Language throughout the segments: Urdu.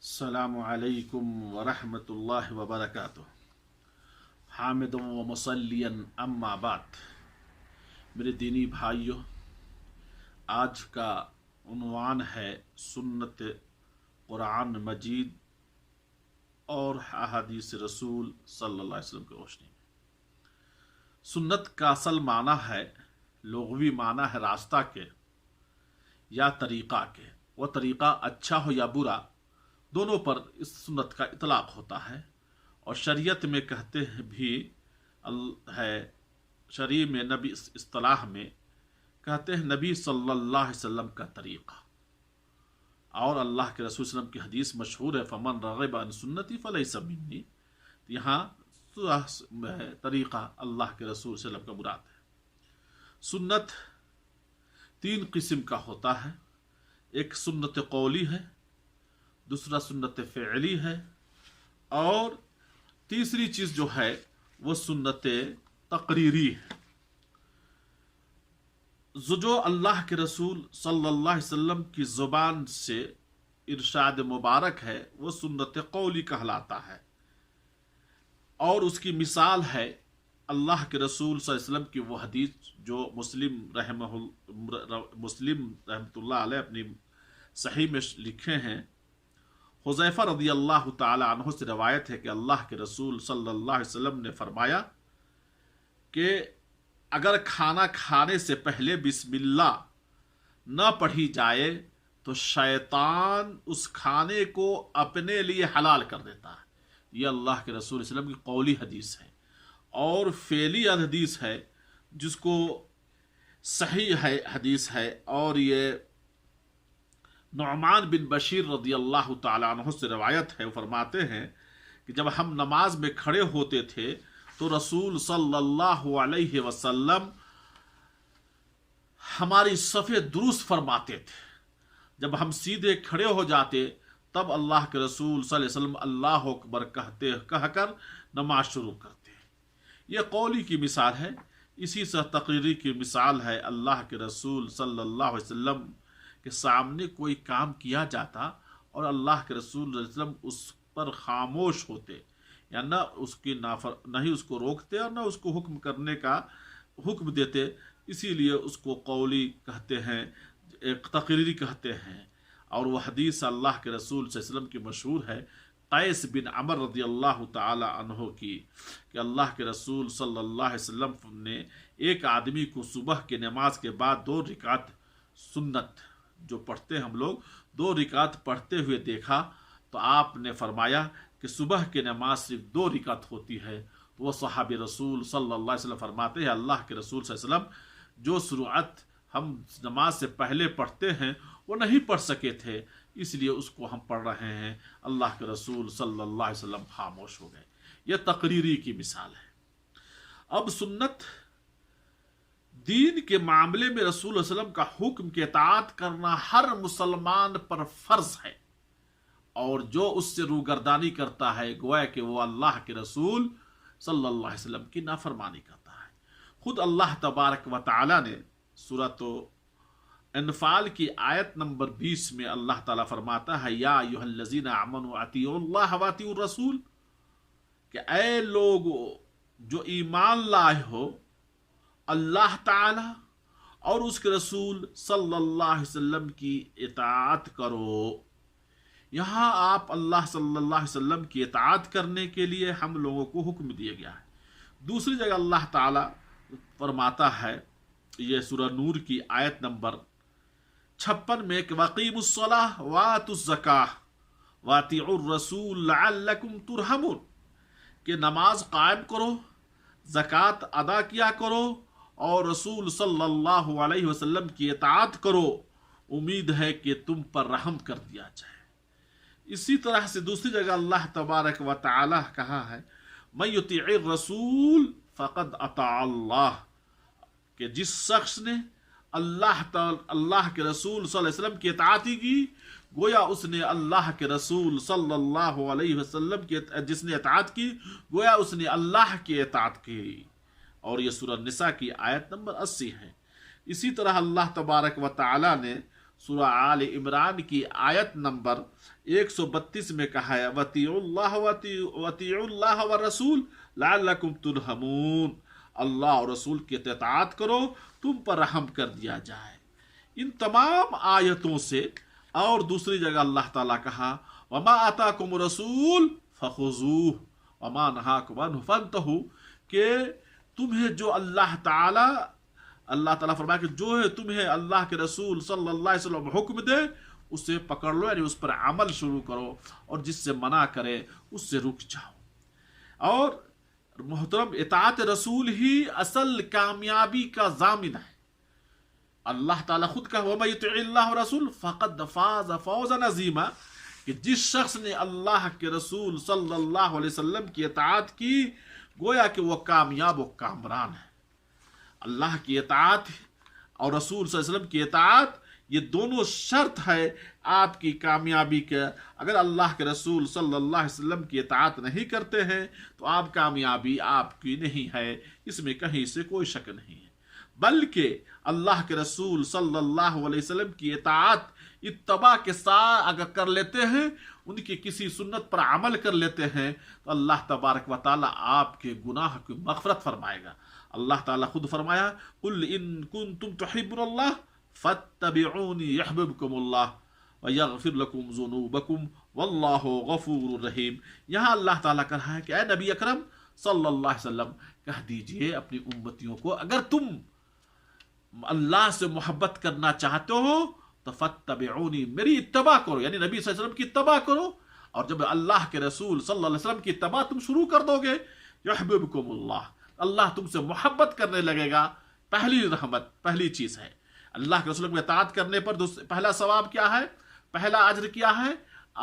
السلام علیکم ورحمۃ اللہ وبرکاتہ۔ حامد و مصلیا اما بعد، میرے دینی بھائیوں، آج کا عنوان ہے سنت قرآن مجید اور احادیث رسول صلی اللہ علیہ وسلم کی روشنی میں۔ سنت کا اصل معنی ہے، لغوی معنی ہے راستہ کے یا طریقہ کے۔ وہ طریقہ اچھا ہو یا برا، دونوں پر اس سنت کا اطلاق ہوتا ہے، اور شریعت میں کہتے ہیں بھی ہے، شریع میں نبی اصطلاح میں کہتے ہیں نبی صلی اللہ علیہ وسلم کا طریقہ، اور اللہ کے رسول صلی اللہ علیہ وسلم کی حدیث مشہور ہے، فمن رغب عن سنتی فلیس منی۔ یہاں طریقہ اللہ کے رسول صلی اللہ علیہ وسلم کا مراد ہے۔ سنت تین قسم کا ہوتا ہے، ایک سنت قولی ہے، دوسرا سنت فعلی ہے، اور تیسری چیز جو ہے وہ سنت تقریری ہے۔ جو اللہ کے رسول صلی اللہ علیہ وسلم کی زبان سے ارشاد مبارک ہے وہ سنت قولی کہلاتا ہے، اور اس کی مثال ہے اللہ کے رسول صلی اللہ علیہ وسلم کی وہ حدیث جو مسلم رحمۃ اللہ علیہ اپنی صحیح میں لکھے ہیں۔ حذیفہ رضی اللہ تعالی عنہ سے روایت ہے کہ اللہ کے رسول صلی اللہ علیہ وسلم نے فرمایا کہ اگر کھانا کھانے سے پہلے بسم اللہ نہ پڑھی جائے تو شیطان اس کھانے کو اپنے لیے حلال کر دیتا ہے۔ یہ اللہ کے رسول صلی اللہ علیہ وسلم کی قولی حدیث ہے، اور فعلی حدیث ہے جس کو صحیح ہے حدیث ہے، اور یہ نعمان بن بشیر رضی اللہ تعالی عنہ سے روایت ہے۔ وہ فرماتے ہیں کہ جب ہم نماز میں کھڑے ہوتے تھے تو رسول صلی اللہ علیہ وسلم ہماری صف درست فرماتے تھے۔ جب ہم سیدھے کھڑے ہو جاتے تب اللہ کے رسول صلی اللہ علیہ وسلم اللہ اکبر کہہ کر نماز شروع کرتے۔ یہ قولی کی مثال ہے۔ اسی سے تقریری کی مثال ہے، اللہ کے رسول صلی اللہ علیہ وسلم کے سامنے کوئی کام کیا جاتا اور اللہ کے رسول صلی اللہ علیہ وسلم اس پر خاموش ہوتے، یا نہ اس کی نہ ہی اس کو روکتے اور نہ اس کو حکم کرنے کا حکم دیتے، اسی لیے اس کو قولی کہتے ہیں، ایک تقریری کہتے ہیں۔ اور وہ حدیث اللہ کے رسول صلی اللہ علیہ وسلم کی مشہور ہے، قیس بن عمر رضی اللہ تعالی عنہ کی، کہ اللہ کے رسول صلی اللہ علیہ وسلم نے ایک آدمی کو صبح کی نماز کے بعد 2 رکعت سنت جو پڑھتے ہم لوگ 2 رکعت پڑھتے ہوئے دیکھا، تو آپ نے فرمایا کہ صبح کی نماز صرف 2 رکعت ہوتی ہے۔ تو وہ صحابی رسول صلی اللہ علیہ وسلم فرماتے ہیں، اللہ کے رسول صلی اللہ علیہ وسلم جو سرعت ہم نماز سے پہلے پڑھتے ہیں وہ نہیں پڑھ سکے تھے، اس لیے اس کو ہم پڑھ رہے ہیں۔ اللہ کے رسول صلی اللہ علیہ وسلم خاموش ہو گئے۔ یہ تقریری کی مثال ہے۔ اب سنت دین کے معاملے میں رسول اللہ علیہ وسلم کا حکم کی اطاعت کرنا ہر مسلمان پر فرض ہے، اور جو اس سے روگردانی کرتا ہے گویا کہ وہ اللہ کے رسول صلی اللہ علیہ وسلم کی نافرمانی کرتا ہے۔ خود اللہ تبارک و تعالی نے سورۃ انفال کی آیت نمبر 20 میں اللہ تعالیٰ فرماتا ہے، یا ایھا الذین آمنوا اطیعوا اللہ واطیعوا الرسول، کہ اے لوگو جو ایمان لائے ہو، اللہ تعالی اور اس کے رسول صلی اللہ علیہ وسلم کی اطاعت کرو۔ یہاں آپ اللہ صلی اللہ علیہ وسلم کی اطاعت کرنے کے لیے ہم لوگوں کو حکم دیا گیا ہے۔ دوسری جگہ اللہ تعالی فرماتا ہے، یہ سورہ نور کی آیت نمبر 56 میں، کہ وَأَقِیمُوا الصَّلَاةَ وَآتُوا الزَّکَاةَ وَأَطِیعُوا الرَّسُولَ لَعَلَّکُمْ تُرْحَمُونَ، کہ نماز قائم کرو، زکوٰۃ ادا کیا کرو، اور رسول صلی اللہ علیہ وسلم کی اطاعت کرو، امید ہے کہ تم پر رحم کر دیا جائے۔ اسی طرح سے دوسری جگہ اللہ تبارک و تعالی کہا ہے، مَن یُطِیعِ الرَّسُولَ فَقَدْ اَطَاعَ اللَّهَ، کہ جس شخص نے اللہ کے رسول صلی اللہ علیہ وسلم کی اطاعت کی، گویا اس نے اللہ کے رسول صلی اللہ علیہ وسلم کی جس نے اطاعت کی گویا اس نے اللہ کی اطاعت کی۔ اور یہ سورہ نساء کی آیت نمبر 80 ہے۔ اسی طرح اللہ تبارک و تعالی نے سورہ آل عمران کی آیت نمبر 132 میں کہا ہے وَأَطِيعُوا اللَّهَ وَالرَّسُولَ لَعَلَّكُمْ تُرْحَمُونَ، اللہ اور رسول کی اطاعت کرو تم پر رحم کر دیا جائے۔ ان تمام آیتوں سے اور دوسری جگہ اللہ تعالیٰ کہا وَمَا آتَاكُمُ الرَّسُولُ فَخُذُوهُ وَمَا نَهَاكُمْ عَنْهُ فَانْتَهُوا، کہ تمہیں جو اللہ تعالیٰ فرمایا کہ جو ہے تمہیں اللہ کے رسول صلی اللہ علیہ وسلم حکم دے اسے پکڑ لو، یعنی اس پر عمل شروع کرو، اور جس سے منع کرے اس سے رک جاؤ۔ اور محترم، اطاعت رسول ہی اصل کامیابی کا ضامن ہے۔ اللہ تعالیٰ خود کہا وَمَن يُطِعِ اللَّهَ وَرَسُولَهُ فَقَدْ فَازَ فَوْزًا عَظِيمًا، کہ جس شخص نے اللہ کے رسول صلی اللہ علیہ وسلم کی اطاعت کی گویا کہ وہ کامیاب و کامران ہے۔ اللہ کی اطاعت اور رسول صلی اللہ علیہ وسلم کی اطاعت، یہ دونوں شرط ہے آپ کی کامیابی کے۔ اگر اللہ کے رسول صلی اللہ علیہ وسلم کی اطاعت نہیں کرتے ہیں تو آپ کامیابی آپ کی نہیں ہے، اس میں کہیں سے کوئی شک نہیں ہے۔ بلکہ اللہ کے رسول صلی اللہ علیہ وسلم کی اطاعت اتباع کے ساتھ اگر کر لیتے ہیں، ان کی کسی سنت پر عمل کر لیتے ہیں، تو اللہ تبارک و تعالیٰ آپ کے گناہ کی مغفرت فرمائے گا۔ اللہ تعالیٰ خود فرمایا قُلْ إِن كُنتُمْ تُحِبُّونَ اللَّهَ فَاتَّبِعُونِي يَحْبِبْكُمُ اللَّهُ وَيَغْفِرْ لَكُمْ ذُنُوبَكُمْ وَاللَّهُ غَفُورٌ رَحِيمٌ۔ یہاں اللہ تعالیٰ کہہ رہا ہے کہ اے نبی اکرم صلی اللہ علیہ وسلم، کہہ دیجئے اپنی امتیوں کو اگر تم اللہ سے محبت کرنا چاہتے ہو تو فَاتَّبِعُونِي، میری اتباع کرو، یعنی نبی صلی اللہ علیہ وسلم کی اتباع کرو۔ اور جب اللہ کے رسول صلی اللہ علیہ وسلم کی اتباع تم شروع کر دو گے، يَحْبِبْكُمُ اللَّهُ، اللہ تم سے محبت کرنے لگے گا۔ پہلی رحمت، پہلی چیز ہے اللہ کے رسول کی اطاعت کرنے پر پہلا ثواب کیا ہے، پہلا اجر کیا ہے،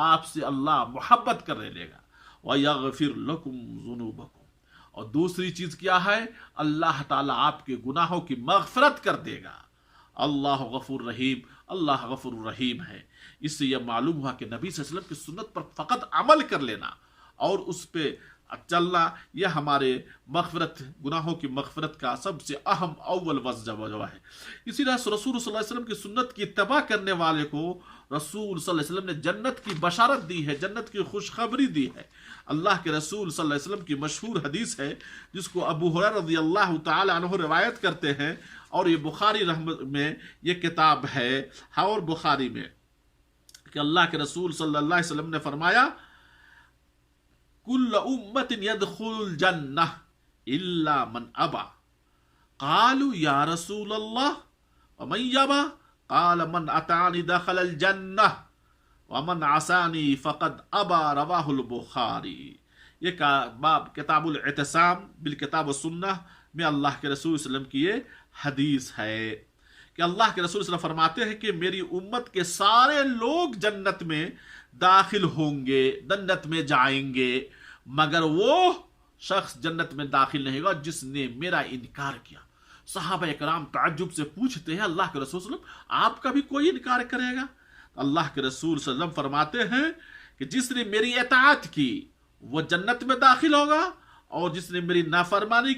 آپ سے اللہ محبت کرنے لے گا۔ وَيَغْفِرْ لَكُمْ ذُنُوبَكُمْ، اور دوسری چیز کیا ہے، اللہ تعالیٰ آپ کے گناہوں کی مغفرت کر دے گا۔ اللہ غفور رحیم، اللہ غفور رحیم ہے۔ اس سے یہ معلوم ہوا کہ نبی صلی اللہ علیہ وسلم کی سنت پر فقط عمل کر لینا اور اس پہ چلنا، یہ ہمارے مغفرت، گناہوں کی مغفرت کا سب سے اہم اول وجہ ہے۔ اسی طرح رسول صلی اللہ علیہ وسلم کی سنت کی اتباع کرنے والے کو رسول صلی اللہ علیہ وسلم نے جنت کی بشارت دی ہے، جنت کی خوشخبری دی ہے۔ اللہ کے رسول صلی اللہ علیہ وسلم کی مشہور حدیث ہے جس کو ابو ہریرہ رضی اللہ تعالی عنہ روایت کرتے ہیں، اور یہ بخاری رحمت میں یہ کتاب ہے، اور بخاری میں کہ اللہ کے رسول صلی اللہ علیہ وسلم نے فرمایا کل امت يدخل الجنہ الا من ابا، قالوا یا رسول اللہ ومن یبا، قال من اطاعنی دخل الجنہ ومن عصانی فقد ابا، رواہ البخاری۔ یہ باب کتاب الاعتصام بالکتاب والسنہ میں اللہ کے رسول صلی اللہ علیہ وسلم کی یہ حدیث ہے کہ اللہ کے رسول صلی اللہ علیہ وسلم فرماتے ہیں کہ میری امت کے سارے لوگ جنت میں داخل ہوں گے، جنت میں جائیں گے، مگر وہ شخص جنت میں داخل نہیں ہوگا جس نے میرا انکار کیا۔ صحابہ اکرام تعجب سے پوچھتے ہیں اللہ کے رسول صلی اللہ علیہ وسلم آپ کا بھی کوئی انکار کرے گا؟ اللہ کے رسول صلی اللہ علیہ وسلم فرماتے ہیں کہ جس نے میری اطاعت کی وہ جنت میں داخل ہوگا، اور جس نے میری نافرمانی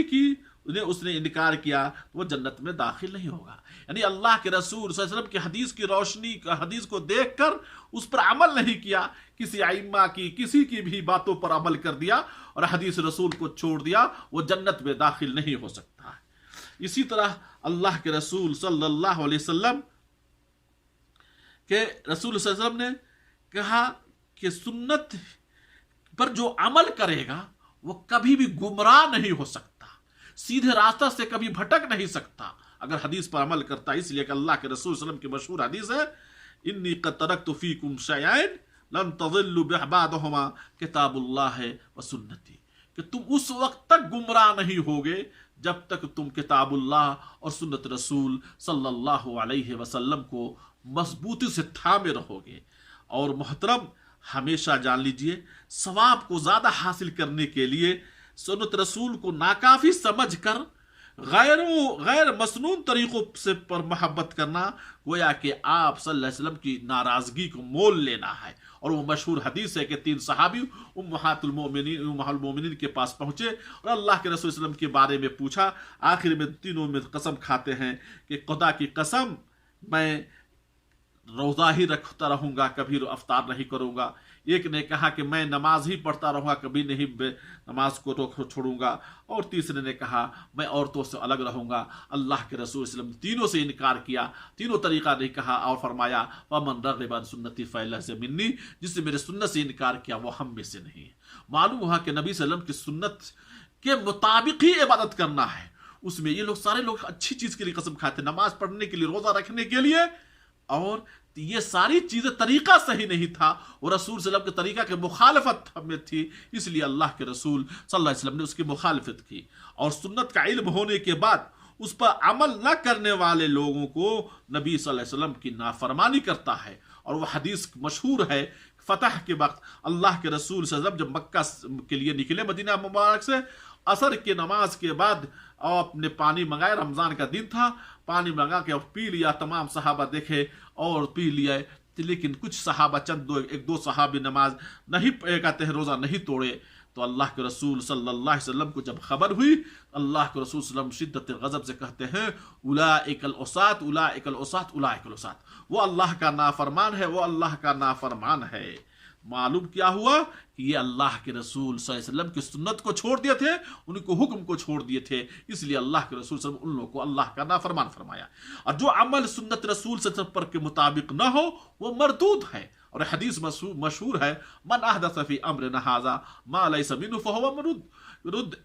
کی اس نے انکار کیا تو وہ جنت میں داخل نہیں ہوگا۔ یعنی اللہ کے رسول صلی اللہ علیہ وسلم کی حدیث کی روشنی حدیث کو دیکھ کر اس پر عمل نہیں کیا، کسی ائمہ کی کسی کی بھی باتوں پر عمل کر دیا اور حدیث رسول کو چھوڑ دیا، وہ جنت میں داخل نہیں ہو سکتا ہے۔ اسی طرح اللہ کے رسول صلی اللہ علیہ وسلم کہ رسول صلی اللہ علیہ وسلم نے کہا کہ سنت پر جو عمل کرے گا وہ کبھی بھی گمراہ نہیں ہو سکتا، سیدھے راستہ سے کبھی بھٹک نہیں سکتا اگر حدیث پر عمل کرتا ہے۔ اس لیے کہ اللہ کے رسول صلی اللہ علیہ وسلم کی مشہور حدیث ہے انی قد ترکت فیکم شیئین لن تضلوا بعدہما کتاب اللہ و سنتی، کہ تم اس وقت تک گمراہ نہیں ہوگے جب تک تم کتاب اللہ اور سنت رسول صلی اللہ علیہ وسلم کو مضبوطی سے تھامے رہو گے۔ اور محترم، ہمیشہ جان لیجئے ثواب کو زیادہ حاصل کرنے کے لیے سنت رسول کو ناکافی سمجھ کر غیر مسنون طریقوں سے پر محبت کرنا گویا کہ آپ صلی اللہ علیہ وسلم کی ناراضگی کو مول لینا ہے۔ اور وہ مشہور حدیث ہے کہ 3 صحابی امہات المومنین کے پاس پہنچے اور اللہ کے رسول صلی اللہ علیہ وسلم کے بارے میں پوچھا، آخر میں تینوں میں قسم کھاتے ہیں کہ خدا کی قسم میں روزہ ہی رکھتا رہوں گا، کبھی افطار نہیں کروں گا۔ ایک نے کہا کہ میں نماز ہی پڑھتا رہوں گا، کبھی نہیں نماز کو چھوڑوں گا۔ اور تیسرے نے کہا میں عورتوں سے الگ رہوں گا۔ اللہ کے رسول صلی اللہ علیہ وسلم تینوں سے انکار کیا، تینوں طریقہ نہیں کہا، اور فرمایا وَمَن رَغِبَ عَن سُنَّتِي فَلَيْسَ مِنِّي، جس نے میرے سنت سے انکار کیا وہ ہم میں سے نہیں۔ معلوم ہوا کہ نبی صلی اللہ علیہ وسلم کی سنت کے مطابق ہی عبادت کرنا ہے۔ اس میں یہ سارے لوگ اچھی چیز کے لیے قسم کھاتے، نماز پڑھنے کے لیے، روزہ رکھنے کے لیے، اور یہ ساری چیزیں طریقہ صحیح نہیں تھا، اور رسول صلی اللہ علیہ وسلم کے طریقہ کے مخالفت میں تھی، اس لیے اللہ کے رسول صلی اللہ علیہ وسلم نے اس کی مخالفت کی۔ اور سنت کا علم ہونے کے بعد اس پر عمل نہ کرنے والے لوگوں کو نبی صلی اللہ علیہ وسلم کی نافرمانی کرتا ہے۔ اور وہ حدیث مشہور ہے، فتح کے وقت اللہ کے رسول صلی اللہ علیہ وسلم جب مکہ کے لیے نکلے مدینہ مبارک سے، عصر کی نماز کے بعد آپ نے پانی منگایا، رمضان کا دن تھا، پانی منگا کے پی لیا، تمام صحابہ دیکھے اور پی لیا، لیکن کچھ صحابہ ایک دو صحابی نماز نہیں کہتے ہیں روزہ نہیں توڑے۔ تو اللہ کے رسول صلی اللہ علیہ وسلم کو جب خبر ہوئی، اللہ کے رسول صلی اللہ علیہ وسلم شدت غضب سے کہتے ہیں اولئک العصاة اولئک العصاة اولئک العصاة، وہ اللہ کا نافرمان ہے، وہ اللہ کا نافرمان ہے۔ معلوم کیا ہوا کہ یہ اللہ کے رسول صلی اللہ علیہ وسلم کی سنت کو چھوڑ دیے تھے، ان کو حکم کو چھوڑ دیے تھے، اس لیے اللہ کے رسول صلی اللہ علیہ وسلم ان لوگوں کو اللہ کا نافرمان فرمایا۔ اور جو عمل سنت رسول صلی اللہ علیہ وسلم کے مطابق نہ ہو وہ مردود ہے۔ اور حدیث مشہور ہے من احدث فی امرنا ھذا ما لیس منہ فہو رد،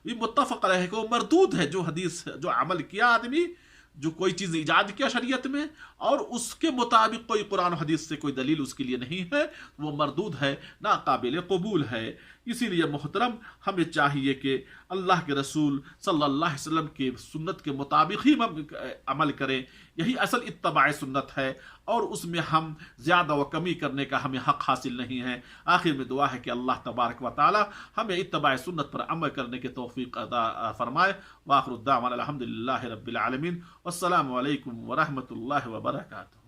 یہ متفق علیہ کہ وہ مردود ہے۔ جو حدیث جو عمل کیا آدمی، جو کوئی چیز ایجاد کیا شریعت میں اور اس کے مطابق کوئی قرآن و حدیث سے کوئی دلیل اس کے لیے نہیں ہے، وہ مردود ہے، ناقابل قبول ہے۔ اسی لیے محترم ہمیں چاہیے کہ اللہ کے رسول صلی اللہ علیہ وسلم کی سنت کے مطابق ہی عمل کریں، یہی اصل اتباع سنت ہے، اور اس میں ہم زیادہ و کمی کرنے کا ہمیں حق حاصل نہیں ہے۔ آخر میں دعا ہے کہ اللہ تبارک و تعالی ہمیں اتباع سنت پر عمل کرنے کی توفیق عطا فرمائے۔ وآخر الدعوانا الحمد للہ رب العالمین، والسلام علیکم ورحمۃ اللہ وبرکاتہ۔